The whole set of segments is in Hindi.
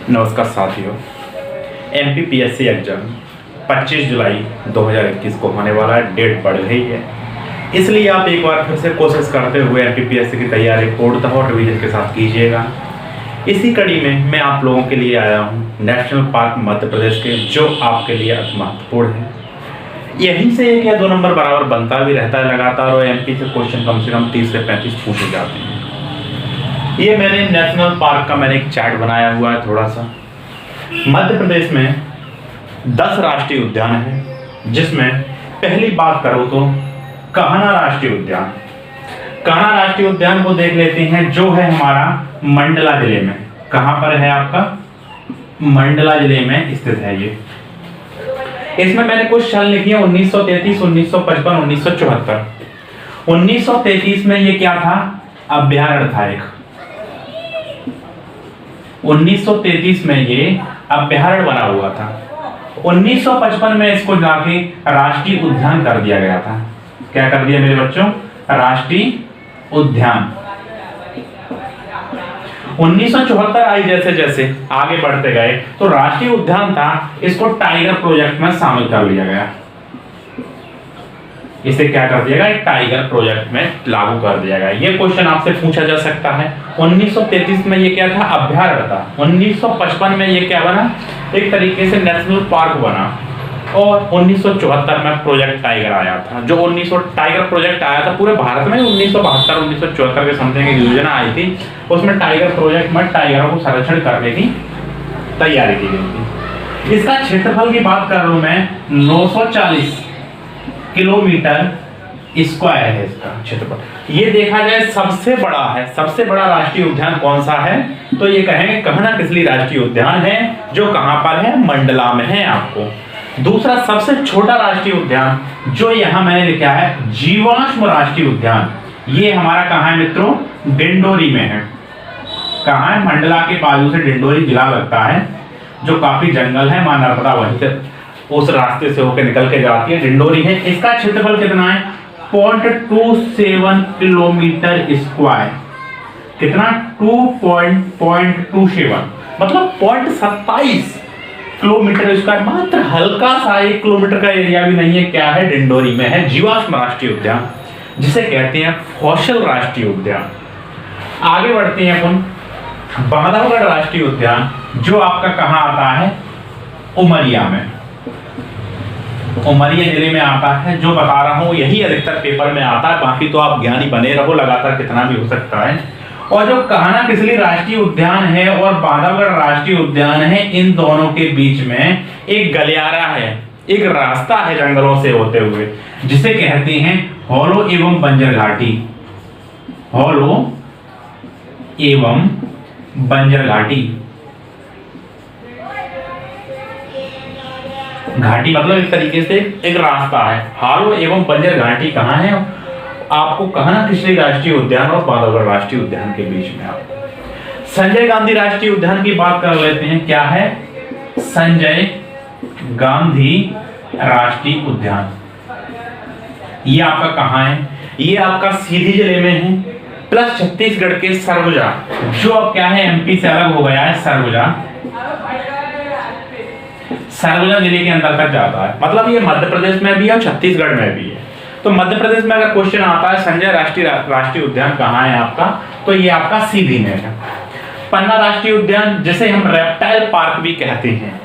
नमस्कार साथियों। एमपीपीएससी एग्जाम 25 जुलाई 2021 को होने वाला है। डेट बढ़ गई है, इसलिए आप एक बार फिर से कोशिश करते हुए एमपीपीएससी की तैयारी पूर्णतः और रिवीजन के साथ कीजिएगा। इसी कड़ी में मैं आप लोगों के लिए आया हूँ नेशनल पार्क मध्य प्रदेश के, जो आपके लिए अति महत्वपूर्ण है। यहीं से 1 या 2 नंबर बराबर बनता भी रहता है लगातार, और एमपी से क्वेश्चन कम से कम 30 से 35 पूछे जाते हैं। ये मैंने नेशनल पार्क का एक चार्ट बनाया हुआ है। थोड़ा सा मध्य प्रदेश में 10 राष्ट्रीय उद्यान है, जिसमें पहली बात करो तो कान्हा राष्ट्रीय उद्यान। कान्हा राष्ट्रीय उद्यान को देख लेते हैं, जो है हमारा मंडला जिले में। कहां पर है आपका? मंडला जिले में स्थित है ये। इसमें मैंने कुछ साल लिखी है 1933, 1955, 1974। 1933 में ये क्या था? अभ्यारण्य था एक। 1933 में ये अभ्यारण्य बना हुआ था। 1955 में इसको जाके राष्ट्रीय उद्यान कर दिया गया था। क्या कर दिया मेरे बच्चों? राष्ट्रीय उद्यान। 1974 आई, जैसे जैसे आगे बढ़ते गए तो राष्ट्रीय उद्यान था, इसको टाइगर प्रोजेक्ट में शामिल कर लिया गया। इसे क्या कर दिया गया? एक टाइगर प्रोजेक्ट में लागू कर दिया गया। ये क्वेश्चन आपसे पूछा जा सकता है। 1933 में ये क्या था? अभ्यारण्य था। 1955 में ये क्या बना? एक तरीके से नेशनल पार्क बना। और 1974 में प्रोजेक्ट टाइगर आया था। जो 1900 टाइगर प्रोजेक्ट आया था पूरे भारत में 1972 1974 के समथिंग एक योजना आई थी। उसमें टाइगर प्रोजेक्ट में टाइगरों को संरक्षण करने की तैयारी की गई थी। इसका क्षेत्रफल की बात कर रहा हूं मैं, 940 किलोमीटर स्क्वायर है इसका क्षेत्रफल। ये देखा जाए सबसे बड़ा है। सबसे बड़ा राष्ट्रीय उद्यान कौन सा है? तो ये कहेंगे कान्हा किसली राष्ट्रीय उद्यान है, जो कहां पर है? मंडला में है आपको। दूसरा सबसे छोटा राष्ट्रीय उद्यान जो यहां मैंने लिखा है, जीवाश्म राष्ट्रीय उद्यान। ये हमारा कहां है मित्रों? डिंडोरी में है। कहां है? मंडला के बाजू से डिंडोरी जिला लगता है, जो काफी जंगल है। मां नर्मदा वहीं से उस रास्ते से होकर निकल के जाती है, डिंडोरी है। इसका क्षेत्रफल कितना है? 0.27 किलोमीटर स्क्वायर। कितना? 2.27 मतलब 0.27 किलोमीटर स्क्वायर। मात्र हल्का सा 1 किलोमीटर का एरिया भी नहीं है। क्या है? डिंडोरी में है जीवाश्म राष्ट्रीय उद्यान, जिसे कहते हैं फॉसिल राष्ट्रीय उद्यान। आगे बढ़ते हैं अपन। बांधवगढ़ राष्ट्रीय उद्यान, जो आपका कहां आता है? उमरिया में। उमरिया जिले में आता है। जो बता रहा हूं यही अधिकतर पेपर में आता है, बाकी तो आप ज्ञानी बने रहो, लगातार कितना भी हो सकता है। और जो कान्हा किसली राष्ट्रीय उद्यान है और बांधवगढ़ राष्ट्रीय उद्यान है, इन दोनों के बीच में एक गलियारा है, एक रास्ता है जंगलों से होते हुए, जिसे कहते हैं हॉलो एवं बंजर घाटी। हॉलो एवं बंजर घाटी। घाटी मतलब एक तरीके से एक रास्ता है। हॉलो एवं बंजर घाटी कहाँ है? आपको कान्हा किसली राष्ट्रीय उद्यान और बांधवगढ़ राष्ट्रीय उद्यान के बीच में। आपको संजय गांधी राष्ट्रीय उद्यान की बात कर लेते हैं। क्या है? संजय गांधी राष्ट्रीय उद्यान। ये आपका कहां है? ये आपका सीधी जिले में है, प्लस छत्तीसगढ़ के सरगुजा, जो अब क्या है? एमपी से अलग हो गया है। सरगुजा जिले के अंतर्गत जाता है। मतलब ये मध्य प्रदेश में भी है और छत्तीसगढ़ में भी है। तो मध्य प्रदेश में अगर क्वेश्चन आता है संजय राष्ट्रीय उद्यान कहाँ है आपका, तो ये आपका सीधी में है। पन्ना राष्ट्रीय उद्यान, जिसे हम रेप्टाइल पार्क भी कहते हैं,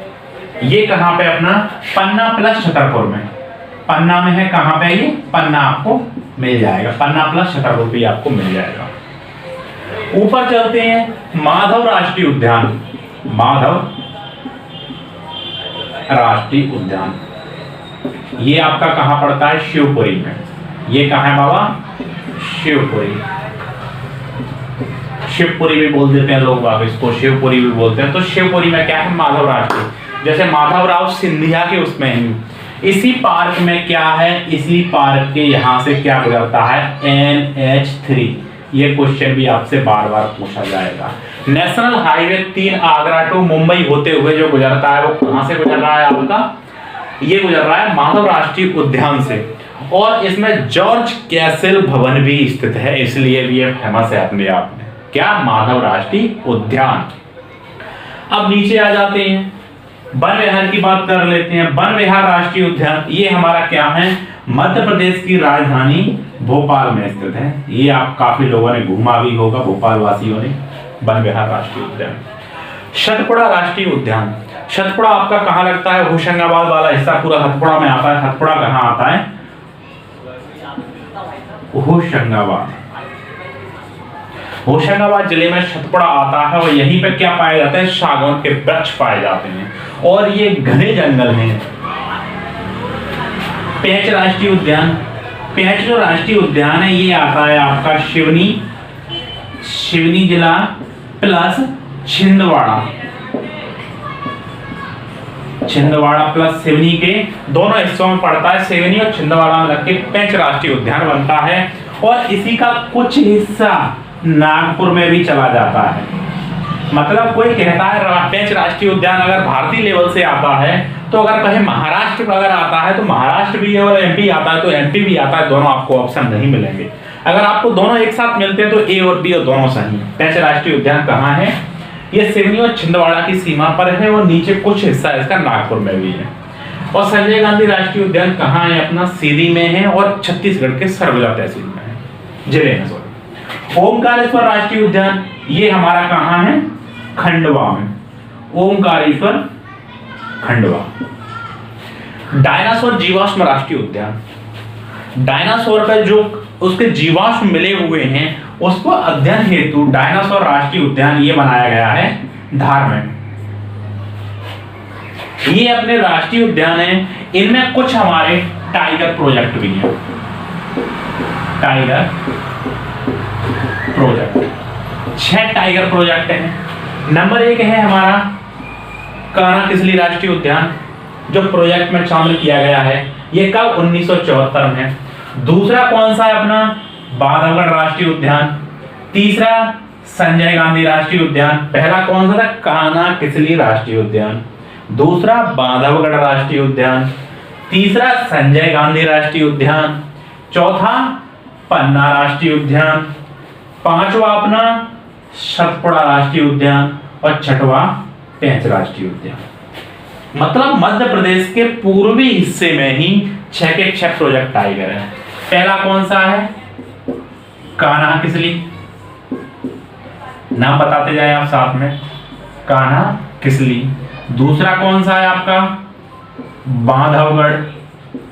ये कहाँ पे? अपना पन्ना प्लस छतरपुर में। पन्ना में है। कहाँ पे? ये पन्ना आपको मिल जाएगा। पन्ना प्लस छतरपुर भी आपको मिल जाएगा। ऊपर चलते हैं। माधव राष्ट्रीय उद्यान। माधव राष्ट्रीय उद्यान ये आपका कहां पड़ता है? शिवपुरी में। ये कहां है बाबा? शिवपुरी। शिवपुरी भी बोल देते हैं लोग, बाबा इसको शिवपुरी भी बोलते हैं। तो शिवपुरी में क्या है? माधव राष्ट्रीय। जैसे माधवराव सिंधिया के उसमें ही इसी पार्क में क्या है? इसी पार्क के यहां से क्या गुजरता है? NH3। ये क्वेश्चन भी आपसे बार बार पूछा जाएगा। National highway 3 Agra to Mumbai होते हुए जो गुजरता है, वो कहां से गुजर रहा है आपका? ये गुजर रहा है माधव राष्ट्रीय उद्यान से। और इसमें जॉर्ज कैसल भवन भी स्थित है, इसलिए भी ये फेमस है अपने आप में। क्या? माधव राष्ट्रीय उद्यान। अब नीचे आ जाते हैं, वन विहार की बात कर लेते हैं। वन विहार राष्ट्रीय उद्यान ये हमारा क्या है, मध्य प्रदेश की राजधानी भोपाल में स्थित है। ये आप काफी लोगों ने घूमा भी होगा, भोपाल वासियों ने। वन विहार राष्ट्रीय उद्यान। सतपुड़ा राष्ट्रीय उद्यान, सतपुड़ा आपका कहाँ लगता है, होशंगाबाद वाला हिस्सा पूरा हथपुड़ा में आता है। हथपुड़ा कहाँ आता है, होशंगाबाद, होशंगाबाद जिले में सतपुड़ा आता है। और यहीं पे क्या पाए जाते हैं, सागौन के वृक्ष पाए जाते हैं और ये घने जंगल में। पेंच राष्ट्रीय उद्यान, पेंच जो राष्ट्रीय उद्यान है ये आता है आपका सिवनी जिला प्लस छिंदवाड़ा प्लस सिवनी के दोनों हिस्सों में पड़ता है। सिवनी और छिंदवाड़ा में लग के पेंच राष्ट्रीय उद्यान बनता है और इसी का कुछ हिस्सा नागपुर में भी चला जाता है। मतलब कोई कहता है पेंच राष्ट्रीय उद्यान अगर भारतीय लेवल से आता है तो अगर कहे महाराष्ट्र का अगर आता है तो महाराष्ट्र भी है और एमपी आता है तो एमपी भी आता है। दोनों आपको ऑप्शन नहीं मिलेंगे। अगर आपको दोनों एक साथ मिलते हैं तो ए और बी और दोनों सही। पेंच राष्ट्रीय उद्यान कहाँ है, ये सिवनी और छिंदवाड़ा की सीमा पर है और नीचे कुछ हिस्सा इसका नागपुर में भी है। और संजय गांधी राष्ट्रीय उद्यान कहाँ है, अपना सीधी में है और छत्तीसगढ़ के सरगुजा तहसील में है, जिले में। सॉरी। ओमकारेश्वर राष्ट्रीय उद्यान ये हमारा कहाँ है, खंडवा में। ओमकारेश्वर खंडवा। डायनासोर जीवाश्म राष्ट्रीय उद्यान, डायनासोर पे जो उसके जीवाश्म मिले हुए हैं उसको अध्ययन हेतु डायनासोर राष्ट्रीय उद्यान ये बनाया गया है धार में। ये अपने राष्ट्रीय उद्यान है, इनमें कुछ हमारे टाइगर प्रोजेक्ट भी हैं। टाइगर प्रोजेक्ट 6 टाइगर प्रोजेक्ट हैं। नंबर 1 है हमारा कान्हा किसली राष्ट्रीय उद्यान जो प्रोजेक्ट में शामिल किया गया है। ये कब 1974 में। दूसरा कौन सा है अपना बांधवगढ़ राष्ट्रीय उद्यान। तीसरा संजय गांधी राष्ट्रीय उद्यान। पहला कौन सा था, कान्हा किसली राष्ट्रीय उद्यान। दूसरा बांधवगढ़ राष्ट्रीय उद्यान। तीसरा संजय गांधी राष्ट्रीय उद्यान। चौथा पन्ना राष्ट्रीय उद्यान। पांचवा अपना सतपुड़ा राष्ट्रीय उद्यान और छठवा पेंच राष्ट्रीय उद्यान। मतलब मध्य प्रदेश के पूर्वी हिस्से में ही 6 के 6 प्रोजेक्ट टाइगर है। पहला कौन सा है, कान्हा किसली, नाम बताते जाए आप साथ में, कान्हा किसली। दूसरा कौन सा है आपका बांधवगढ़,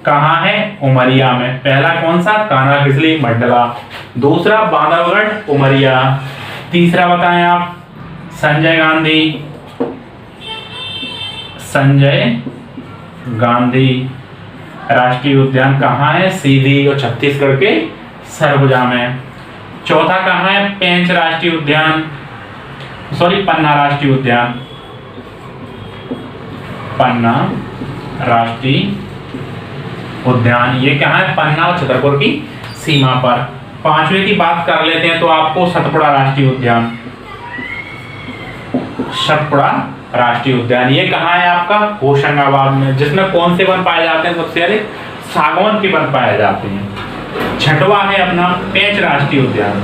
कहाँ है, उमरिया में। पहला कौन सा, कान्हा किसली मंडला। दूसरा बांधवगढ़ उमरिया। तीसरा बताएं आप संजय गांधी राष्ट्रीय उद्यान कहाँ है, सीधी और छत्तीसगढ़ के सरगुजा में। चौथा कहाँ है, पेंच राष्ट्रीय उद्यान, पन्ना राष्ट्रीय उद्यान, पन्ना राष्ट्रीय उद्यान। ये कहाँ है, पन्ना और छतरपुर की सीमा पर। पांचवे की बात कर लेते हैं तो आपको सतपुड़ा राष्ट्रीय उद्यान। सतपुड़ा राष्ट्रीय उद्यान ये कहाँ है आपका, होशंगाबाद में, जिसमें कौन से वन पाए जाते हैं, सबसे अधिक सागौन के वन पाए जाते हैं। छठवा है अपना पेंच राष्ट्रीय उद्यान।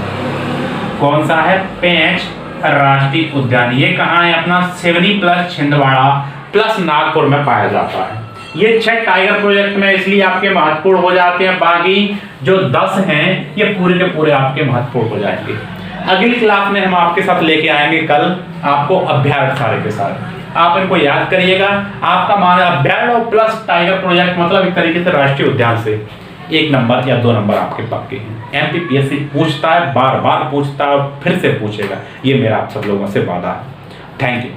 कौन सा है, पेंच राष्ट्रीय उद्यान। ये कहाँ है अपना सिवनी प्लस छिंदवाड़ा प्लस नागपुर में पाया जाता है। ये 6 टाइगर प्रोजेक्ट में इसलिए आपके महत्वपूर्ण हो जाते हैं, बाकी जो 10 हैं ये पूरे के पूरे आपके महत्वपूर्ण हो जाएंगे। अगली क्लास में हम आपके साथ लेके आएंगे कल आपको अभ्यारण्य सारे के सारे। आप इनको याद करिएगा। आपका माना अभ्यारण्य प्लस टाइगर प्रोजेक्ट मतलब एक तरीके से राष्ट्रीय उद्यान से 1 नंबर या 2 नंबर आपके पक्के हैं। एमपीपीएससी पूछता है, बार बार पूछता है, फिर से पूछेगा। ये मेरा आप सब लोगों से वादा है। Thank you.